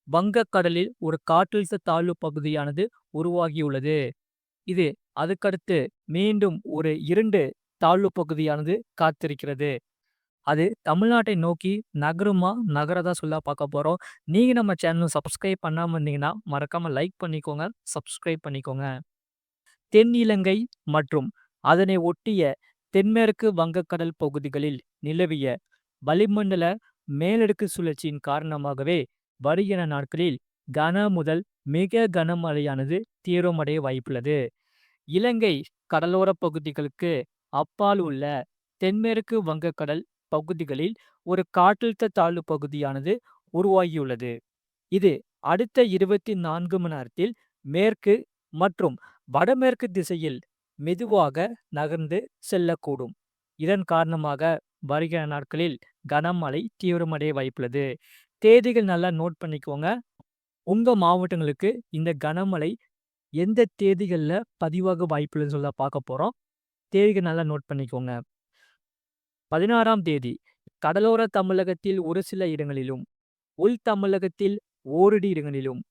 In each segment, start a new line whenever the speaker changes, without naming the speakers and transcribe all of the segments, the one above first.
வங்கக்கடலில் ஒரு காற்றழுத்த தாழ்வு பகுதியானது உருவாகியுள்ளது. இது அதுக்கடுத்து மீண்டும் ஒரு 2 தாழ்வு பகுதியானது காத்திருக்கிறது. அது தமிழ்நாட்டை நோக்கி நகருமா, நகராதா சொல்ல பார்க்க போறோம். நீங்க நம்ம சேனல சப்ஸ்கிரைப் பண்ணாம இருந்தீங்கன்னா, மறக்காம லைக் பண்ணிக்கோங்க, சப்ஸ்கிரைப் பண்ணிக்கோங்க. தென் இலங்கை மற்றும் அதனை ஒட்டிய தென்மேற்கு வங்கக்கடல் பகுதிகளில் நிலவிய வளிமண்டல மேலடுக்கு சுழற்சியின் காரணமாகவே வருகிற நாட்களில் கன முதல் மிக கனமழையானது தீவிரமடைய வாய்ப்புள்ளது. இலங்கை கடலோர பகுதிகளுக்கு அப்பால் உள்ள தென்மேற்கு வங்கக்கடல் பகுதிகளில் ஒரு காற்றழுத்த தாழ்வு பகுதியானது உருவாகியுள்ளது. இது அடுத்த 24 மணி நேரத்தில் மேற்கு மற்றும் வடமேற்கு திசையில் மெதுவாக நகர்ந்து செல்லக்கூடும். இதன் காரணமாக வருகிற நாட்களில் கனமழை தீவிரமடைய வாய்ப்புள்ளது. தேதிகள் நல்லா நோட் பண்ணிக்கோங்க. உங்க மாவட்டங்களுக்கு இந்த கனமழை எந்த தேதிகள்ல பதிவாக வாய்ப்புள்ளதுன்னு சொல்ல பார்க்க போறோம். தேதிகள் நல்லா நோட் பண்ணிக்கோங்க. 16ஆம் தேதி கடலோர தமிழகத்தில் ஒரு சில இடங்களிலும், உள் தமிழகத்தில் ஓரிரு இடங்களிலும்,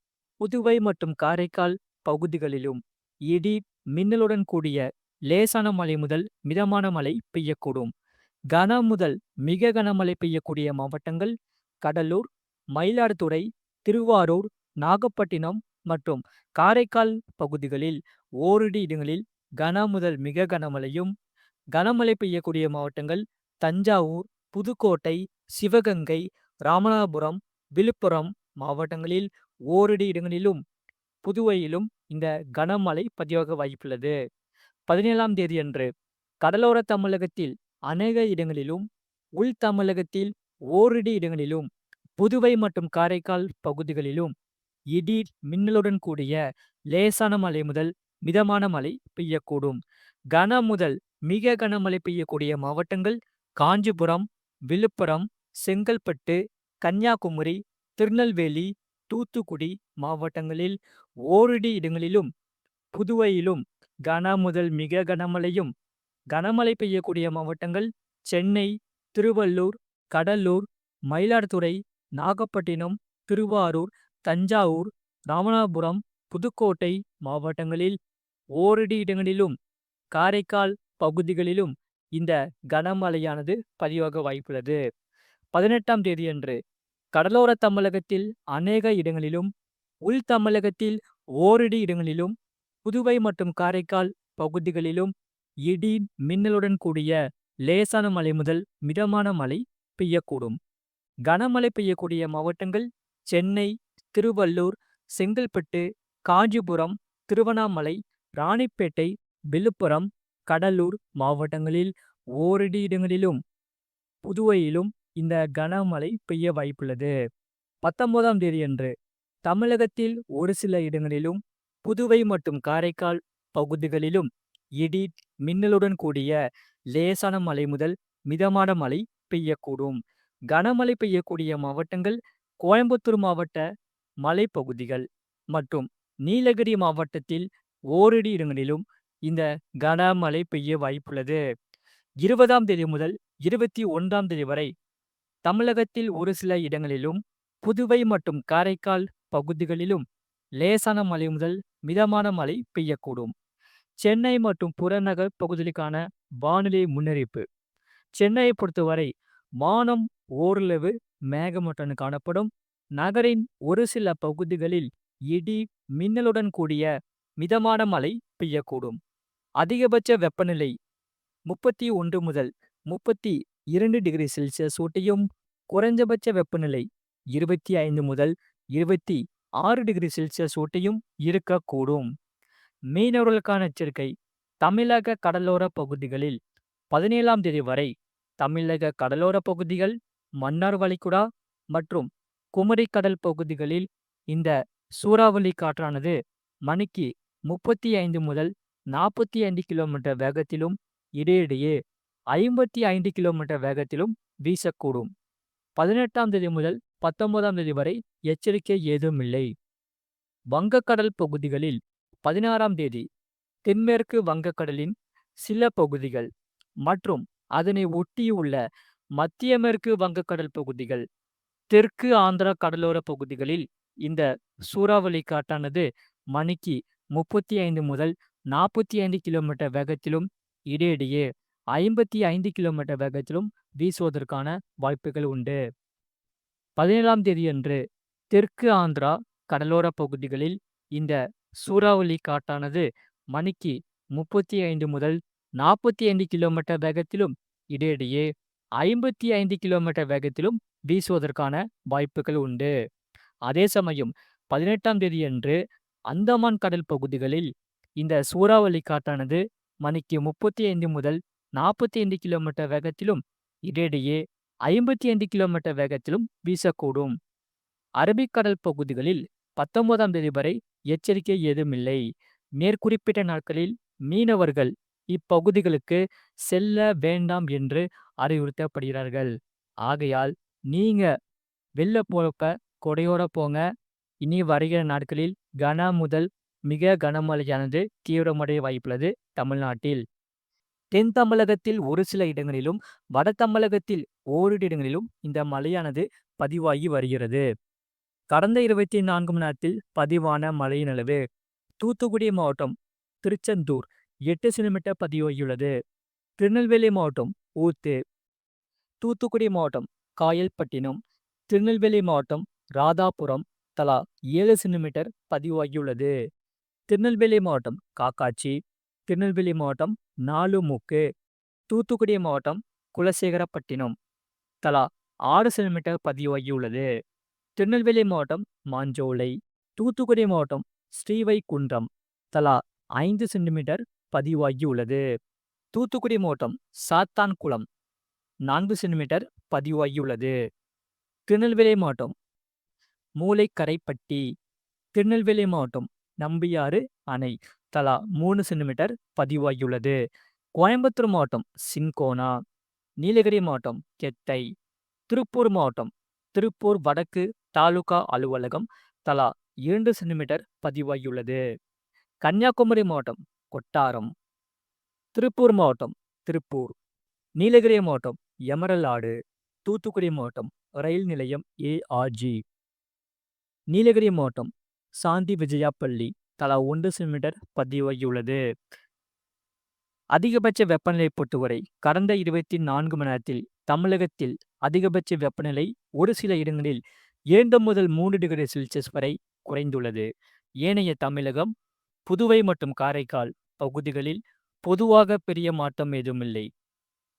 புதுவை மற்றும் காரைக்கால் பகுதிகளிலும் இடி மின்னலுடன் கூடிய லேசான மழை முதல் மிதமான மழை பெய்யக்கூடும். கன முதல் மிக கனமழை பெய்யக்கூடிய மாவட்டங்கள் கடலூர், மயிலாடுதுறை, திருவாரூர், நாகப்பட்டினம் மற்றும் காரைக்கால் பகுதிகளில் ஓரிரு இடங்களில் கன முதல் மிக கனமழையும், கனமழை பெய்யக்கூடிய மாவட்டங்கள் தஞ்சாவூர், புதுக்கோட்டை, சிவகங்கை, ராமநாதபுரம், விழுப்புரம் மாவட்டங்களில் ஓரிரு இடங்களிலும், புதுவையிலும் இந்த கனமழை பதிவாக வாய்ப்புள்ளது. 17ஆம் தேதி அன்று கடலோர தமிழகத்தில் அநேக இடங்களிலும், உள் தமிழகத்தில் ஓரிரு இடங்களிலும், புதுவை மற்றும் காரைக்கால் பகுதிகளிலும் இடி மின்னலுடன் கூடிய லேசான மழை முதல் மிதமான மழை பெய்யக்கூடும். கன முதல் மிக கனமழை பெய்யக்கூடிய மாவட்டங்கள் காஞ்சிபுரம், விழுப்புரம், செங்கல்பட்டு, கன்னியாகுமரி, திருநெல்வேலி, தூத்துக்குடி மாவட்டங்களில் ஓரிரு இடங்களிலும், புதுவையிலும் கன முதல் மிக கனமழையும், கனமழை பெய்யக்கூடிய மாவட்டங்கள் சென்னை, திருவள்ளூர், கடலூர், மயிலாடுதுறை, நாகப்பட்டினம், திருவாரூர், தஞ்சாவூர், ராமநாதபுரம், புதுக்கோட்டை மாவட்டங்களில் ஓரிரு இடங்களிலும், காரைக்கால் பகுதிகளிலும் இந்த கனமழையானது பதிவாக வாய்ப்புள்ளது. 18ஆம் தேதியன்று கடலோர தமிழகத்தில் அநேக இடங்களிலும், உள் தமிழகத்தில் ஓரிரு இடங்களிலும், புதுவை மற்றும் காரைக்கால் பகுதிகளிலும் இடி மின்னலுடன் கூடிய லேசான மழை முதல் மிதமான மழை பெய்யக்கூடும். கனமழை பெய்யக்கூடிய மாவட்டங்கள் சென்னை, திருவள்ளூர், செங்கல்பட்டு, காஞ்சிபுரம், திருவண்ணாமலை, ராணிப்பேட்டை, விழுப்புரம், கடலூர் மாவட்டங்களில் ஓரிரு இடங்களிலும், புதுவையிலும் இந்த கனமழை பெய்ய வாய்ப்புள்ளது. 19ஆம் தேதியன்று தமிழகத்தில் ஒரு சில இடங்களிலும், புதுவை மற்றும் காரைக்கால் பகுதிகளிலும் இடி மின்னலுடன் கூடிய லேசான மழை முதல் மிதமான மழை பெய்யக்கூடும். கனமழை பெய்யக்கூடிய மாவட்டங்கள் கோயம்புத்தூர் மாவட்ட மலைப்பகுதிகள் மற்றும் நீலகிரி மாவட்டத்தில் ஓரிரு இடங்களிலும் இந்த கனமழை பெய்ய வாய்ப்புள்ளது. 20ஆம் தேதி முதல் 21ஆம் தேதி வரை தமிழகத்தில் ஒரு சில இடங்களிலும், புதுவை மற்றும் காரைக்கால் பகுதிகளிலும் லேசான மழை முதல் மிதமான மழை பெய்யக்கூடும். சென்னை மற்றும் புறநகர் பகுதிகளுக்கான வானிலை முன்னறிவிப்பு. சென்னையை பொறுத்தவரை வானம் ஓரளவு மேகமூட்டத்துடன் காணப்படும். நகரின் ஒரு சில பகுதிகளில் இடி மின்னலுடன் கூடிய மிதமான மழை பெய்யக்கூடும். அதிகபட்ச வெப்பநிலை 31 முதல் 32 டிகிரி செல்சியஸ் ஊட்டியும், குறைந்தபட்ச வெப்பநிலை 25 முதல் 26 டிகிரி செல்சியஸ் ஊட்டியும் இருக்கக்கூடும். மீனவர்களுக்கான எச்சரிக்கை. தமிழக கடலோர பகுதிகளில் 17ஆம் தேதி வரை தமிழக கடலோர பகுதிகள், மன்னார் வளைகுடா மற்றும் குமரி கடல் பகுதிகளில் இந்த சூறாவளி காற்றானது மணிக்கு 35 முதல் 45 கிலோமீட்டர் வேகத்திலும், இடையிடையே 55 கிலோமீட்டர் வேகத்திலும் வீசக்கூடும். 18ஆம் தேதி முதல் 19ஆம் தேதி வரை எச்சரிக்கை ஏதும் இல்லை. வங்கக்கடல் பகுதிகளில் 16ஆம் தேதி தென்மேற்கு வங்கக்கடலின் சில பகுதிகள் மற்றும் அதனை ஒட்டியுள்ள மத்திய மேற்கு வங்கக்கடல் பகுதிகள், தெற்கு ஆந்திரா கடலோர பகுதிகளில் இந்த சூறாவளி காற்றானது மணிக்கு 35 முதல் 45 கிலோமீட்டர் வேகத்திலும் இடையிடையே 55 கிலோமீட்டர் வேகத்திலும் வீசுவதற்கான வாய்ப்புகள் உண்டு. 17ஆம் தேதியன்று தெற்கு ஆந்திரா கடலோர பகுதிகளில் இந்த சூறாவளி காற்றானது மணிக்கு 35 முதல் 45 கிலோமீட்டர் வேகத்திலும் இடையிடையே 55 கிலோமீட்டர் வேகத்திலும் வீசுவதற்கான வாய்ப்புகள் உண்டு. அதே சமயம் 18ஆம் தேதியன்று அந்தமான் கடல் பகுதிகளில் இந்த சூறாவளி காற்றானது மணிக்கு 35 முதல் 45 கிலோமீட்டர் வேகத்திலும் இடையிடையே 55 கிலோமீட்டர் வேகத்திலும் வீசக்கூடும். அரபிக்கடல் பகுதிகளில் 19ஆம் தேதி வரை எச்சரிக்கை ஏதுமில்லை. மேற்குறிப்பிட்ட நாட்களில் மீனவர்கள் இப்பகுதிகளுக்கு செல்ல வேண்டாம் என்று அறிவுறுத்தப்படுகிறார்கள். ஆகையால் நீங்க வெளில போறப்ப கொடையோட போங்க. இனி வருகிற நாட்களில் கன முதல் மிக கனமழையானது தீவிரமடைய வாய்ப்புள்ளது தமிழ்நாட்டில். தென் தமிழகத்தில் ஒரு சில இடங்களிலும் வட தமிழகத்தில் ஓரிரு இடங்களிலும் இந்த மழையானது பதிவாகி வருகிறது. கடந்த 24 மணி நேரத்தில் பதிவான மழையின் அளவு தூத்துக்குடி மாவட்டம் திருச்செந்தூர் 8 சென்டிமீட்டர் பதிவாகியுள்ளது. திருநெல்வேலி மாவட்டம் ஊத்து, தூத்துக்குடி மாவட்டம் காயல்பட்டினம், திருநெல்வேலி மாவட்டம் ராதாபுரம் தலா 7 சென்டிமீட்டர் பதிவாகியுள்ளது. திருநெல்வேலி மாவட்டம் காக்காட்சி, திருநெல்வேலி மாவட்டம் நாலுமுக்கு, தூத்துக்குடி மாவட்டம் குலசேகரப்பட்டினம் தலா 6 சென்டிமீட்டர் பதிவாகியுள்ளது. திருநெல்வேலி மாவட்டம் மாஞ்சோலை, தூத்துக்குடி மாவட்டம் ஸ்ரீவைகுண்டம் தலா 5 சென்டிமீட்டர் பதிவாகியுள்ளது. தூத்துக்குடி மாவட்டம் சாத்தான்குளம் 4 சென்டிமீட்டர் பதிவாகியுள்ளது. திருநெல்வேலி மாவட்டம் மூளைக்கரைப்பட்டி, திருநெல்வேலி மாவட்டம் நம்பியாறு அணை தலா 3 சென்டிமீட்டர் பதிவாகியுள்ளது. கோயம்புத்தூர் மாவட்டம் சின்கோனா, நீலகிரி மாவட்டம் கெத்தை, திருப்பூர் மாவட்டம் திருப்பூர் வடக்கு தாலுகா அலுவலகம் தலா 2 சென்டிமீட்டர் பதிவாகியுள்ளது. கன்னியாகுமரி மாவட்டம் கொட்டாரம், திருப்பூர் மாவட்டம் திருப்பூர், நீலகிரி மாவட்டம் எமரலாடு, தூத்துக்குடி மாவட்டம் ரயில் நிலையம் ஏஆர்ஜி, நீலகிரி மாவட்டம் சாந்தி விஜயாப்பள்ளி தலா 1 சென்டிமீட்டர் பதிவாகியுள்ளது. அதிகபட்ச வெப்பநிலை பொறுத்தவரை கடந்த 24 மணி நேரத்தில் தமிழகத்தில் அதிகபட்ச வெப்பநிலை ஒரு சில இடங்களில் 2 முதல் 3 டிகிரி செல்சியஸ் வரை குறைந்துள்ளது. ஏனைய தமிழகம், புதுவை மற்றும் காரைக்கால் பகுதிகளில் பொதுவாக பெரிய மாற்றம் ஏதுமில்லை.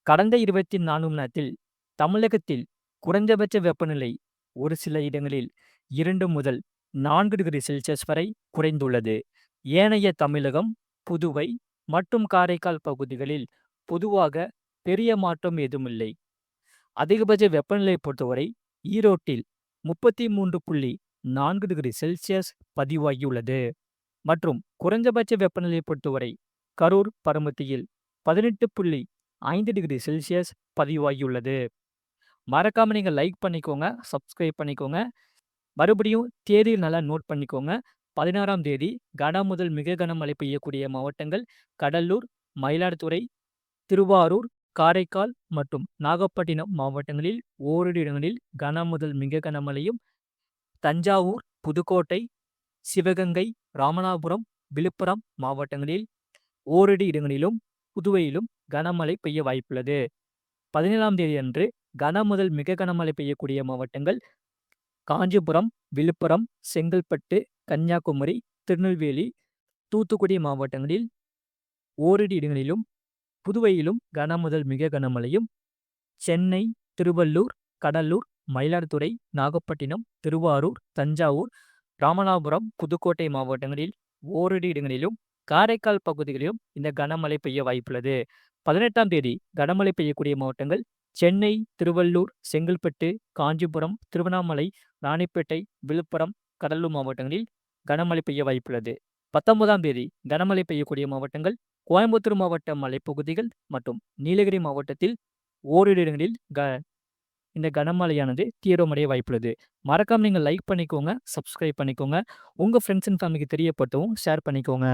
கடந்த 24 மணி நேரத்தில் தமிழகத்தில் குறைந்தபட்ச வெப்பநிலை ஒரு சில இடங்களில் 2 முதல் 4 டிகிரி செல்சியஸ் வரை குறைந்துள்ளது. ஏனைய தமிழகம், புதுவை மற்றும் காரைக்கால் பகுதிகளில் பொதுவாக பெரிய மாற்றம் ஏதுமில்லை. அதிகபட்ச வெப்பநிலை பொறுத்தவரை ஈரோட்டில் 33.4 டிகிரி செல்சியஸ் பதிவாகியுள்ளது மற்றும் குறைந்தபட்ச வெப்பநிலை பொறுத்தவரை கரூர் பரமத்தியில் 18.5 டிகிரி செல்சியஸ் பதிவாகியுள்ளது. மறக்காம நீங்கள் லைக் பண்ணிக்கோங்க, சப்ஸ்கிரைப் பண்ணிக்கோங்க. மறுபடியும் தேதியில் நல்லா நோட் பண்ணிக்கோங்க. 16ஆம் தேதி கன முதல் மிக கனமழை பெய்யக்கூடிய மாவட்டங்கள் கடலூர், மயிலாடுதுறை, திருவாரூர், காரைக்கால் மற்றும் நாகப்பட்டினம் மாவட்டங்களில் ஓரிரு இடங்களில் கன முதல் மிக கனமழையும், தஞ்சாவூர், புதுக்கோட்டை, சிவகங்கை, ராமநாதபுரம், விழுப்புரம் மாவட்டங்களில் ஓரிரு இடங்களிலும் புதுவையிலும் கனமழை பெய்ய வாய்ப்புள்ளது. 17ஆம் தேதி அன்று கன முதல் மிக கனமழை பெய்யக்கூடிய மாவட்டங்கள் காஞ்சிபுரம், விழுப்புரம், செங்கல்பட்டு, கன்னியாகுமரி, திருநெல்வேலி, தூத்துக்குடி மாவட்டங்களில் ஓரிரு இடங்களிலும் புதுவையிலும் கன முதல் மிக கனமழையும், சென்னை, திருவள்ளூர், கடலூர், மயிலாடுதுறை, நாகப்பட்டினம், திருவாரூர், தஞ்சாவூர், ராமநாதபுரம், புதுக்கோட்டை மாவட்டங்களில் ஓரிரு இடங்களிலும் காரைக்கால் பகுதிகளிலும் இந்த கனமழை பெய்ய வாய்ப்புள்ளது. 18ஆம் தேதி கனமழை பெய்யக்கூடிய மாவட்டங்கள் சென்னை, திருவள்ளூர், செங்கல்பட்டு, காஞ்சிபுரம், திருவண்ணாமலை, ராணிப்பேட்டை, விழுப்புரம், கடலூர் மாவட்டங்களில் கனமழை பெய்ய வாய்ப்புள்ளது. 19ஆம் தேதி கனமழை பெய்யக்கூடிய மாவட்டங்கள் கோயம்புத்தூர் மாவட்ட மலைப்பகுதிகள் மற்றும் நீலகிரி மாவட்டத்தில் ஓரிரு இடங்களில் இந்த கனமழையானது தீவிரமடைய வாய்ப்புள்ளது. மறக்காம நீங்கள் லைக் பண்ணிக்கோங்க, சப்ஸ்கிரைப் பண்ணிக்கோங்க. உங்கள் ஃப்ரெண்ட்ஸ் அண்ட் ஃபேமிலிக்கு தெரியப்படுத்தவும் ஷேர் பண்ணிக்கோங்க.